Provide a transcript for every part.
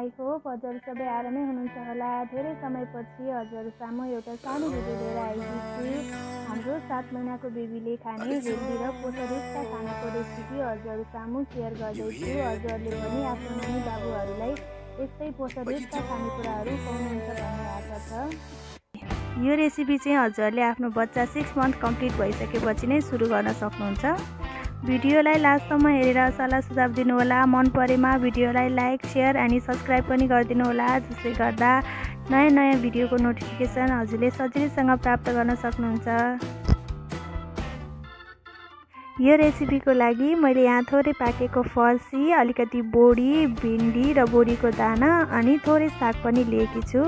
I hope हजुर सबै आरामै हुनुहुन्छ होला। धेरै समयपछि हजुर सामु एउटा सानो भिडियो लिएर आएकी छु। हाम्रो 7 महिनाको बेबीले खाने हेल्दी र पोषणयुक्त खानाको रेसिपी हजुर सामु सेयर गर्दैछु। हजुरले पनि आफ्नो नानी बाबुहरूलाई यस्तै पोषणयुक्त खानेकुराहरू खुवाउनुहुन्छ भन्ने आशा छ। यो रेसिपी चाहिँ हजुरले आफ्नो बच्चा 6 मन्थ कम्प्लिट भइसकेपछि नै सुरु गर्न सक्नुहुन्छ। भिडियोलाई लास्टसम्म हेरेर सल्लाह सुझाव दिनुहोला। मन परेमा भिडियोलाई लाइक, शेयर अनि सब्सक्राइब पनि गरिदिनु होला, जसले गर्दा नयाँ भिडियोको नोटिफिकेसन हजुरले सजिलैसँग प्राप्त गर्न सक्नुहुन्छ। यो रेसिपीको लागि मैले यहाँ थोरै पाकेको फर्सी, अलिकति बोडी, भिन्डी र बोडीको दाना अनि थोरै साग पनि लिएकी छु।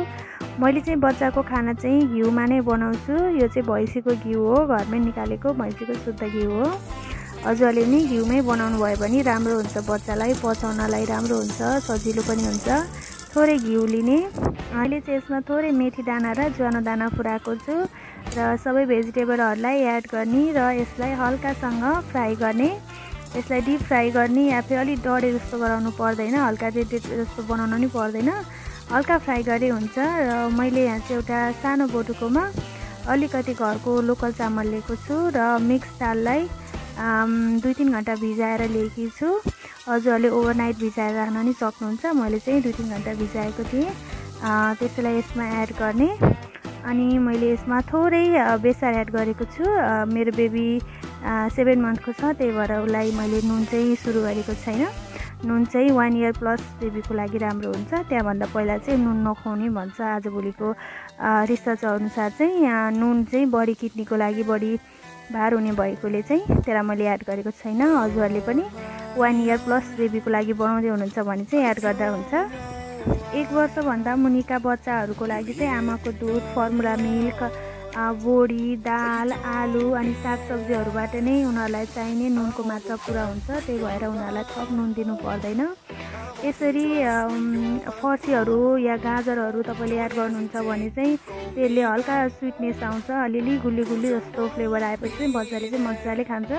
मैले चाहिँ बच्चाको खाना चाहिँ घिउमा नै बनाउँछु। यो चाहिँ भैँसीको घिउ हो, घरमै निकालेको भैँसीको शुद्ध घिउ हो। हजुरले नि घिउमै बनाउनु भयो भने राम्रो हुन्छ, बच्चालाई पचाउनलाई राम्रो हुन्छ, सजिलो पनि हुन्छ। थोरै घिउ लिने। अहिले चाहिँ यसमा थोरै मेथी दाना र ज्वानो दाना पुऱ्याएको छु र सबै भेजिटेबलहरूलाई एड गर्ने र यसलाई हल्कासँग फ्राई गर्ने। यसलाई डिप फ्राई गर्ने या फिर अलिक डढे जस्तो गराउनु पर्दैन, हल्का रेड जस्तो बनाउनु नि पर्दैन, हल्का फ्राई गरे हुन्छ। र मैले यहाँ चाहिँ एउटा सानो बटुकोमा अलिकति घरको लोकल चामल लिएको छु र मिक्स दाललाई 2-3 घन्टा भिजाएर लिएकी छु। हजुरहरूले ओभरनाइट भिजाएर राख्न नि सक्नुहुन्छ। मैले चाहिँ 2-3 घन्टा भिजाएको थिएँ। त्यसलाई यसमा एड गर्ने अनि मैले यसमा थोरै बेसार एड गरेको छु। मेरो बेबी 7 मन्थको छ, त्यही भएर उसलाई मैले नुन चाहिँ सुरु गरेको छैन। नुन चाहिँ 1 इयर प्लस बेबीको लागि राम्रो हुन्छ। त्यहाँभन्दा पहिला चाहिँ नुन नखुवाउने भन्छ। आजभोलिको रिसर्च अनुसार चाहिँ नुन चाहिँ बडी किडनीको लागि बढी भार हुने भएकोले चाहिँ त्यसलाई मैले एड गरेको छैन। हजुरहरूले पनि 1 इयर प्लस बेबीको लागि बनाउँदै हुनुहुन्छ भने चाहिँ एड गर्दा हुन्छ। 1 वर्षभन्दा मुनिका बच्चाहरूको लागि चाहिँ आमाको दुध, फर्मुला मिल्क, बोडी, दाल, आलु अनि सागसब्जीहरूबाट नै उनीहरूलाई चाहिने नुनको मात्रा पुरा हुन्छ। त्यही भएर उनीहरूलाई थप नुन दिनु पर्दैन। यसरी फर्सीहरू या गाजरहरू तपाईँले एड गर्नुहुन्छ भने चाहिँ त्यसले हल्का स्विटनेस आउँछ, अलिअलि गुल्ली जस्तो फ्लेभर आएपछि चाहिँ बच्चाले चाहिँ मजाले खान्छ।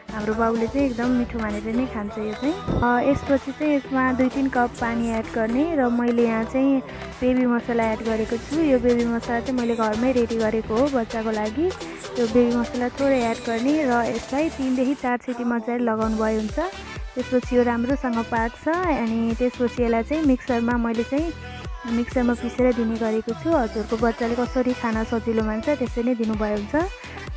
हाम्रो बाबुले चाहिँ एकदम मिठो मानेर नै खान्छ यो चाहिँ। यसपछि चाहिँ यसमा 2-3 कप पानी एड गर्ने र मैले यहाँ चाहिँ बेबी मसला एड गरेको छु। यो बेबी मसला चाहिँ मैले घरमै रेडी गरेको हो बच्चाको लागि। यो बेबी मसला थोरै एड गर्ने र यसलाई 3 देखि 4 सिटी मजाले लगाउनु भयो हुन्छ। त्यसपछि यो राम्रोसँग पाक्छ अनि त्यसपछि यसलाई चाहिँ मिक्सरमा मैले चाहिँ मिक्सरमा पिसेर दिने गरेको छु। हजुरको बच्चाले कसरी खाना सजिलो मान्छ त्यसरी नै दिनुभयो हुन्छ।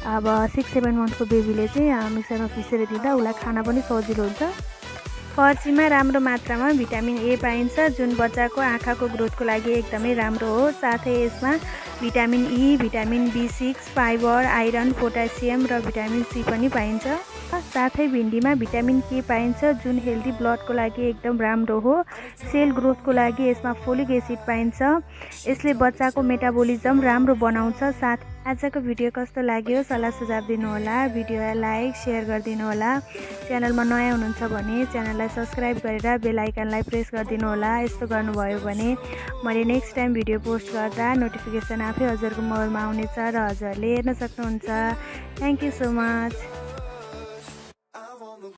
अब 6-7 मन्थको बेबीले चाहिँ मिक्सरमा पिसेर दिँदा उसलाई खाना पनि सजिलो हुन्छ। फर्सीमा राम्रो मात्रामा भिटामिन ए पाइन्छ, जुन बच्चाको आँखाको ग्रोथको लागि एकदमै राम्रो हो। साथै यसमा vitamin E, vitamin B6, fibre, iron, potassium र भिटामिन सी पनि पाइन्छ। साथै भिन्डीमा भिटामिन के पाइन्छ, जुन हेल्दी ब्लडको लागि एकदम राम्रो हो। सेल ग्रोथको लागि यसमा फोलिक एसिड पाइन्छ। यसले बच्चाको मेटाबोलिजम राम्रो बनाउँछ। साथ आजको भिडियो कस्तो लाग्यो सल्लाह सुझाव दिनुहोला। भिडियोलाई लाइक, शेयर गरिदिनु होला। च्यानलमा नयाँ हुनुहुन्छ भने च्यानललाई सब्सक्राइब गरेर बेल आइकनलाई प्रेस गरिदिनु होला। यस्तो गर्नुभयो भने मैले नेक्स्ट टाइम भिडियो पोस्ट गर्दा नोटिफिकेसन आफै हजुरको मोबाइलमा आउनेछ र हजुरले हेर्न सक्नुहुन्छ। Thank you so much.